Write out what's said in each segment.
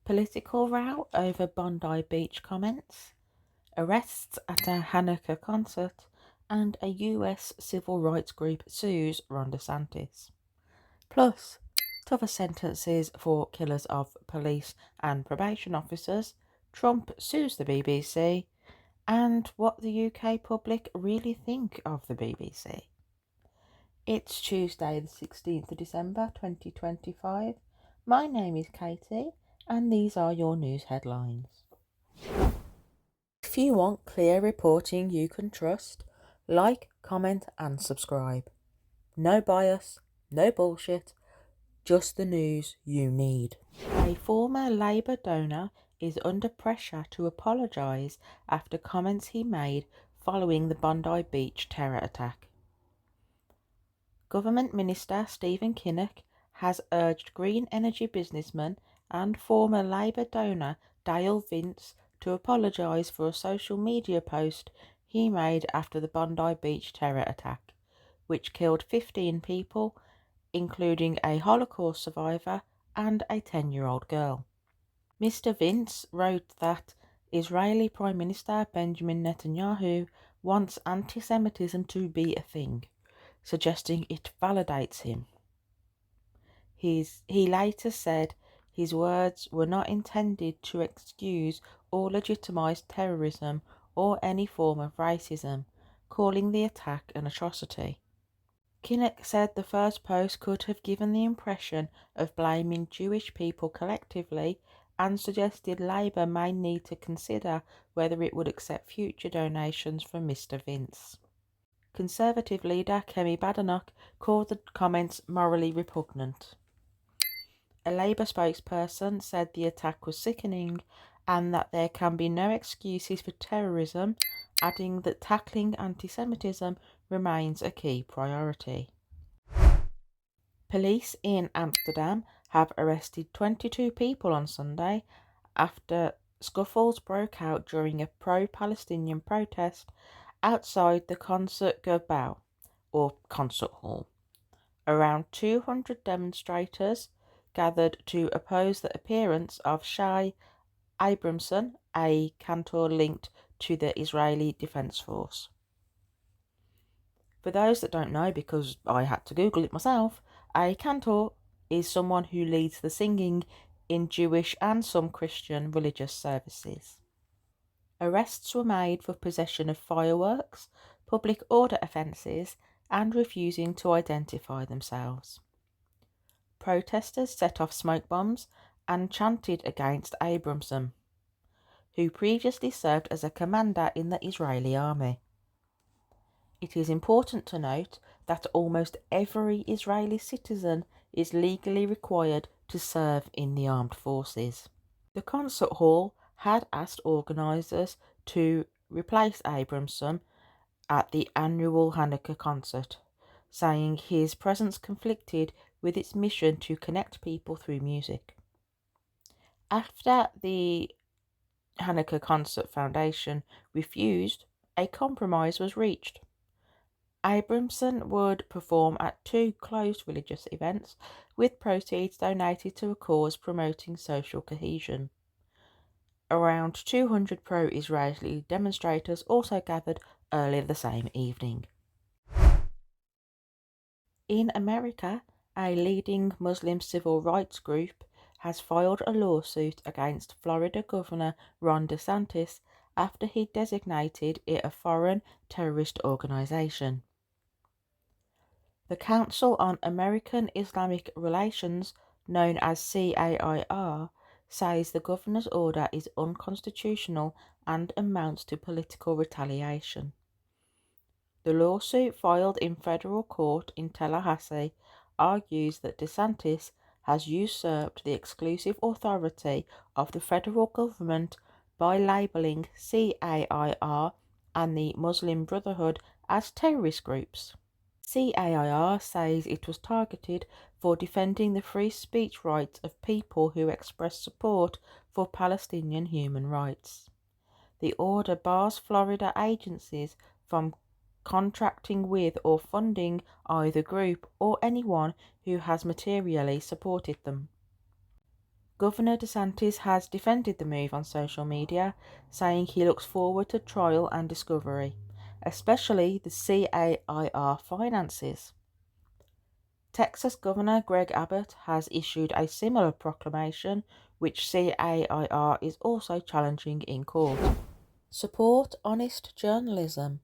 Political row over Bondi Beach comments, arrests at a Hanukkah concert, and a US civil rights group sues Ron DeSantis. Plus, tougher sentences for killers of police and probation officers, Trump sues the BBC, and what the UK public really think of the BBC. It's Tuesday the 16th of December 2025. My name is Katie, and these are your news headlines. If you want clear reporting you can trust, like, comment and subscribe. No bias, no bullshit, just the news you need. A former Labour donor is under pressure to apologise after comments he made following the Bondi Beach terror attack. Government Minister Stephen Kinnock has urged green energy businessman and former Labour donor Dale Vince to apologise for a social media post he made after the Bondi Beach terror attack, which killed 15 people, including a Holocaust survivor and a 10-year-old girl. Mr. Vince wrote that Israeli Prime Minister Benjamin Netanyahu wants antisemitism to be a thing, suggesting it validates him. He later said his words were not intended to excuse or legitimise terrorism or any form of racism, calling the attack an atrocity. Kinnock said the first post could have given the impression of blaming Jewish people collectively and suggested Labour may need to consider whether it would accept future donations from Mr. Vince. Conservative leader Kemi Badenoch called the comments morally repugnant. A Labour spokesperson said the attack was sickening and that there can be no excuses for terrorism, adding that tackling anti-Semitism remains a key priority. Police in Amsterdam have arrested 22 people on Sunday after scuffles broke out during a pro-Palestinian protest outside the Concertgebouw, or concert hall. Around 200 demonstrators gathered to oppose the appearance of Shai Abramson, a cantor linked to the Israeli Defense Force. For those that don't know, because I had to Google it myself, a cantor is someone who leads the singing in Jewish and some Christian religious services. Arrests were made for possession of fireworks, public order offences, and refusing to identify themselves. Protesters set off smoke bombs and chanted against Abramson, who previously served as a commander in the Israeli army. It is important to note that almost every Israeli citizen is legally required to serve in the armed forces. The concert hall had asked organisers to replace Abramson at the annual Hanukkah concert, saying his presence conflicted with its mission to connect people through music. After the Hanukkah Concert Foundation refused, a compromise was reached. Abramson would perform at 2 closed religious events, with proceeds donated to a cause promoting social cohesion. Around 200 pro-Israeli demonstrators also gathered earlier the same evening. In America, a leading Muslim civil rights group has filed a lawsuit against Florida Governor Ron DeSantis after he designated it a foreign terrorist organization. The Council on American Islamic Relations, known as CAIR, says the governor's order is unconstitutional and amounts to political retaliation. The lawsuit, filed in federal court in Tallahassee, argues that DeSantis has usurped the exclusive authority of the federal government by labelling CAIR and the Muslim Brotherhood as terrorist groups. CAIR says it was targeted for defending the free speech rights of people who express support for Palestinian human rights. The order bars Florida agencies from contracting with or funding either group or anyone who has materially supported them. Governor DeSantis has defended the move on social media, saying he looks forward to trial and discovery, especially the CAIR finances. Texas Governor Greg Abbott has issued a similar proclamation, which CAIR is also challenging in court. Support honest journalism.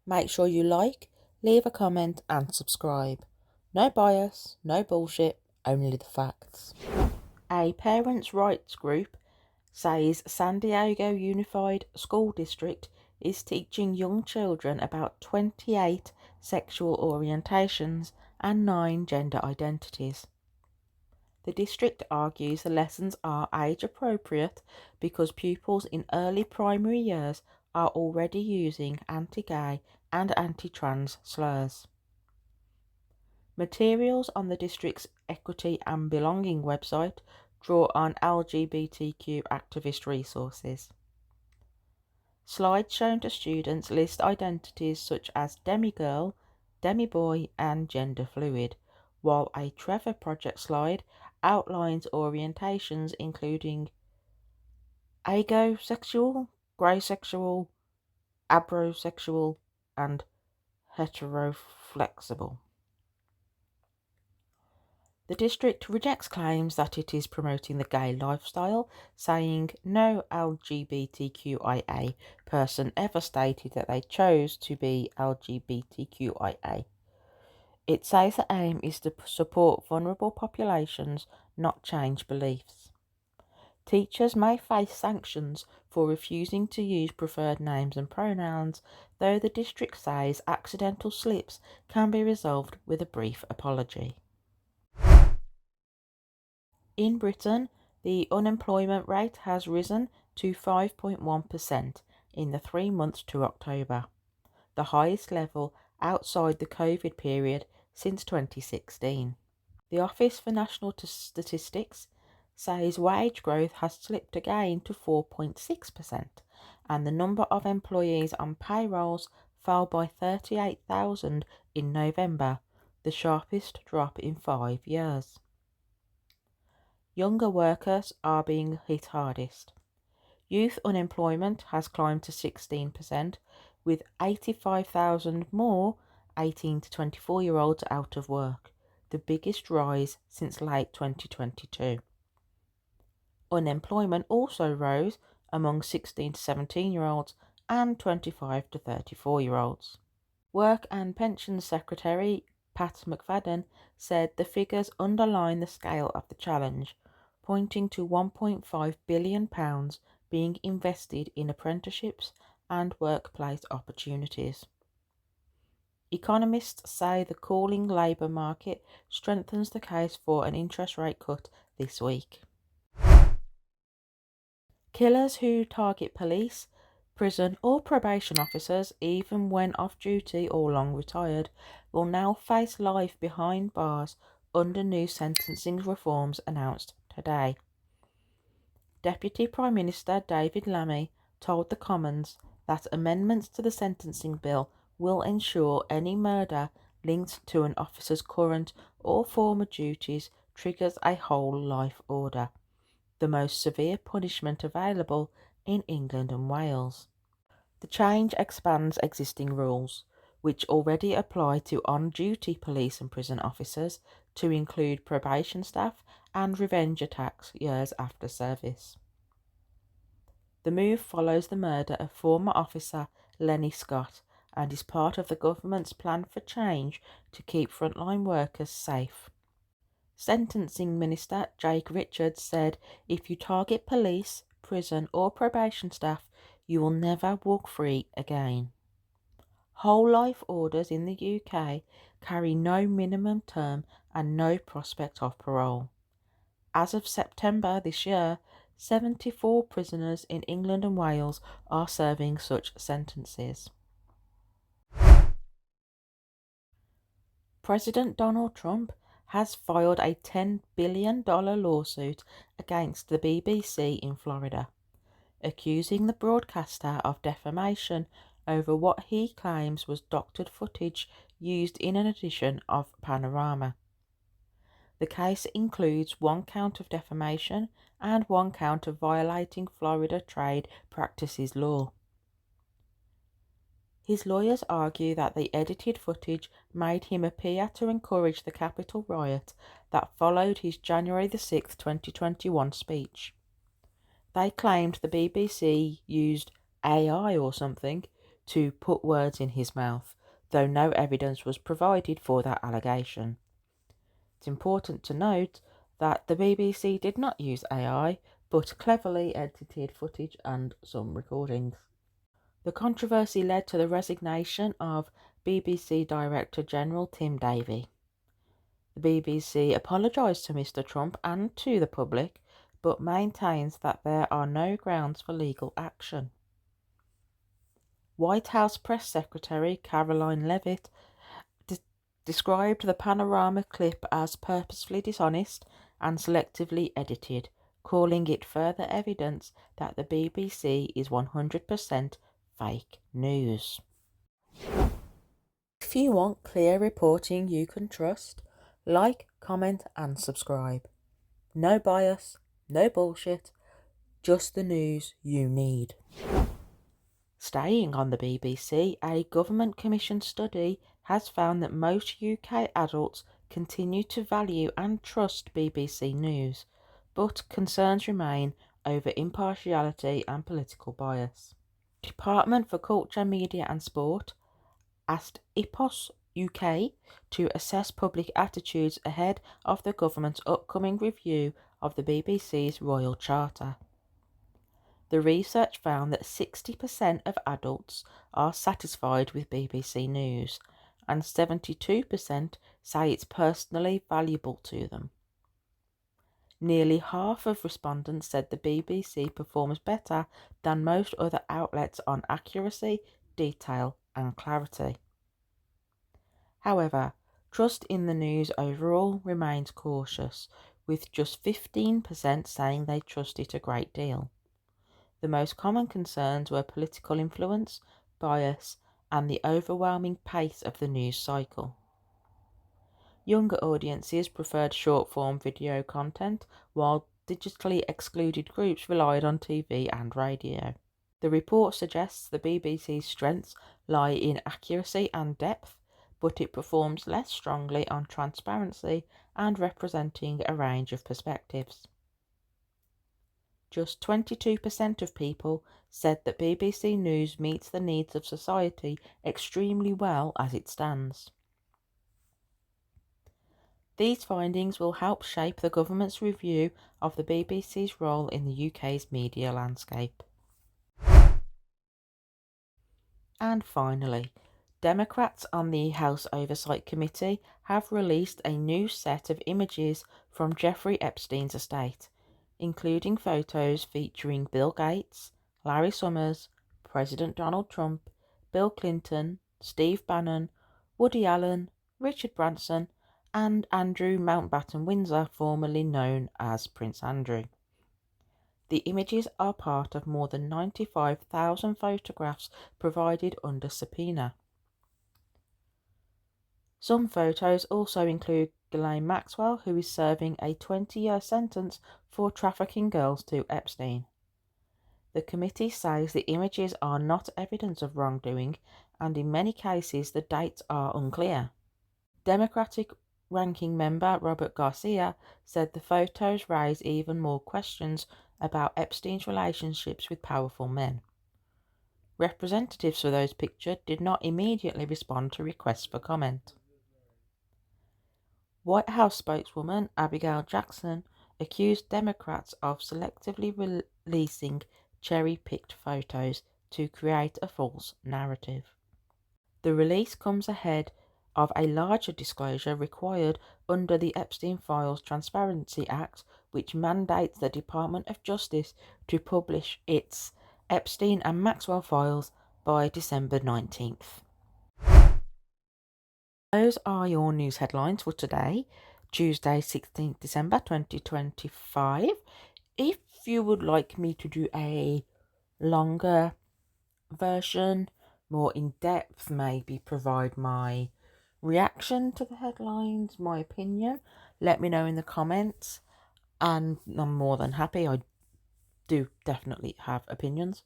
Make sure you like, leave a comment and subscribe. No bias, no bullshit, only the facts. A parents' rights group says San Diego Unified School District is teaching young children about 28 sexual orientations and 9 gender identities. The district argues the lessons are age appropriate because pupils in early primary years are already using anti-gay and anti-trans slurs. Materials on the district's Equity and Belonging website draw on LGBTQ activist resources. Slides shown to students list identities such as demigirl, demiboy, and gender fluid, while a Trevor Project slide outlines orientations including agosexual, greysexual, abrosexual, and heteroflexible. The district rejects claims that it is promoting the gay lifestyle, saying no LGBTQIA person ever stated that they chose to be LGBTQIA. It says the aim is to support vulnerable populations, not change beliefs. Teachers may face sanctions for refusing to use preferred names and pronouns, though the district says accidental slips can be resolved with a brief apology. In Britain, the unemployment rate has risen to 5.1% in the 3 months to October, the highest level outside the COVID period since 2016. The Office for National Statistics says wage growth has slipped again to 4.6%, and the number of employees on payrolls fell by 38,000 in November, the sharpest drop in 5 years. Younger workers are being hit hardest. Youth unemployment has climbed to 16%, with 85,000 more 18 to 24-year-olds out of work, the biggest rise since late 2022. Unemployment also rose among 16 to 17-year-olds and 25 to 34-year-olds. Work and Pensions Secretary Pat McFadden said the figures underline the scale of the challenge, pointing to £1.5 billion being invested in apprenticeships and workplace opportunities. Economists say the cooling labour market strengthens the case for an interest rate cut this week. Killers who target police, prison or probation officers, even when off duty or long retired, will now face life behind bars under new sentencing reforms announced today. Deputy Prime Minister David Lammy told the Commons that amendments to the sentencing bill will ensure any murder linked to an officer's current or former duties triggers a whole life order, the most severe punishment available in England and Wales. The change expands existing rules, which already apply to on-duty police and prison officers, to include probation staff and revenge attacks years after service. The move follows the murder of former officer Lenny Scott and is part of the government's plan for change to keep frontline workers safe. Sentencing Minister Jake Richards said if you target police, prison or probation staff, you will never walk free again. Whole life orders in the UK carry no minimum term and no prospect of parole. As of September this year, 74 prisoners in England and Wales are serving such sentences. President Donald Trump has filed a $10 billion lawsuit against the BBC in Florida, accusing the broadcaster of defamation over what he claims was doctored footage used in an edition of Panorama. The case includes 1 count of defamation and 1 count of violating Florida trade practices law. His lawyers argue that the edited footage made him appear to encourage the Capitol riot that followed his January 6, 2021 speech. They claimed the BBC used AI or something to put words in his mouth, though no evidence was provided for that allegation. It's important to note that the BBC did not use AI, but cleverly edited footage and some recordings. The controversy led to the resignation of BBC Director General Tim Davie. The BBC apologised to Mr. Trump and to the public, but maintains that there are no grounds for legal action. White House Press Secretary Caroline Leavitt described the Panorama clip as purposefully dishonest and selectively edited, calling it further evidence that the BBC is 100% fake news. If you want clear reporting you can trust, like, comment and subscribe. No bias, no bullshit, just the news you need. Staying on the BBC, a government commissioned study has found that most UK adults continue to value and trust BBC News, but concerns remain over impartiality and political bias. Department for Culture, Media and Sport asked IPOS UK to assess public attitudes ahead of the government's upcoming review of the BBC's Royal Charter. The research found that 60% of adults are satisfied with BBC News, and 72% say it's personally valuable to them. Nearly half of respondents said the BBC performs better than most other outlets on accuracy, detail and clarity. However, trust in the news overall remains cautious, with just 15% saying they trust it a great deal. The most common concerns were political influence, bias, and the overwhelming pace of the news cycle. Younger audiences preferred short-form video content, while digitally excluded groups relied on TV and radio. The report suggests the BBC's strengths lie in accuracy and depth, but it performs less strongly on transparency and representing a range of perspectives. Just 22% of people said that BBC News meets the needs of society extremely well as it stands. These findings will help shape the government's review of the BBC's role in the UK's media landscape. And finally, Democrats on the House Oversight Committee have released a new set of images from Jeffrey Epstein's estate, including photos featuring Bill Gates, Larry Summers, President Donald Trump, Bill Clinton, Steve Bannon, Woody Allen, Richard Branson, and Andrew Mountbatten Windsor, formerly known as Prince Andrew. The images are part of more than 95,000 photographs provided under subpoena. Some photos also include Ghislaine Maxwell, who is serving a 20-year sentence for trafficking girls to Epstein. The committee says the images are not evidence of wrongdoing, and in many cases the dates are unclear. Democratic ranking member Robert Garcia said the photos raise even more questions about Epstein's relationships with powerful men. Representatives for those pictured did not immediately respond to requests for comment. White House spokeswoman Abigail Jackson accused Democrats of selectively releasing cherry-picked photos to create a false narrative. The release comes ahead of a larger disclosure required under the Epstein Files Transparency Act, which mandates the Department of Justice to publish its Epstein and Maxwell files by December 19th. Those are your news headlines for today, Tuesday 16th December 2025. If you would like me to do a longer version, more in-depth, maybe provide my reaction to the headlines, my opinion, let me know in the comments, and I'm more than happy. I do definitely have opinions.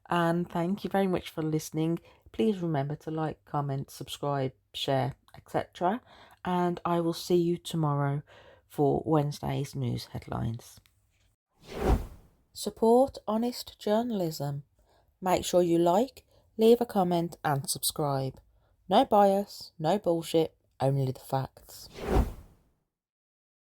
And thank you very much for listening. Please remember to like, comment, subscribe, share, etc. And I will see you tomorrow for Wednesday's news headlines. Support honest journalism. Make sure you like, leave a comment and subscribe. No bias, no bullshit, only the facts.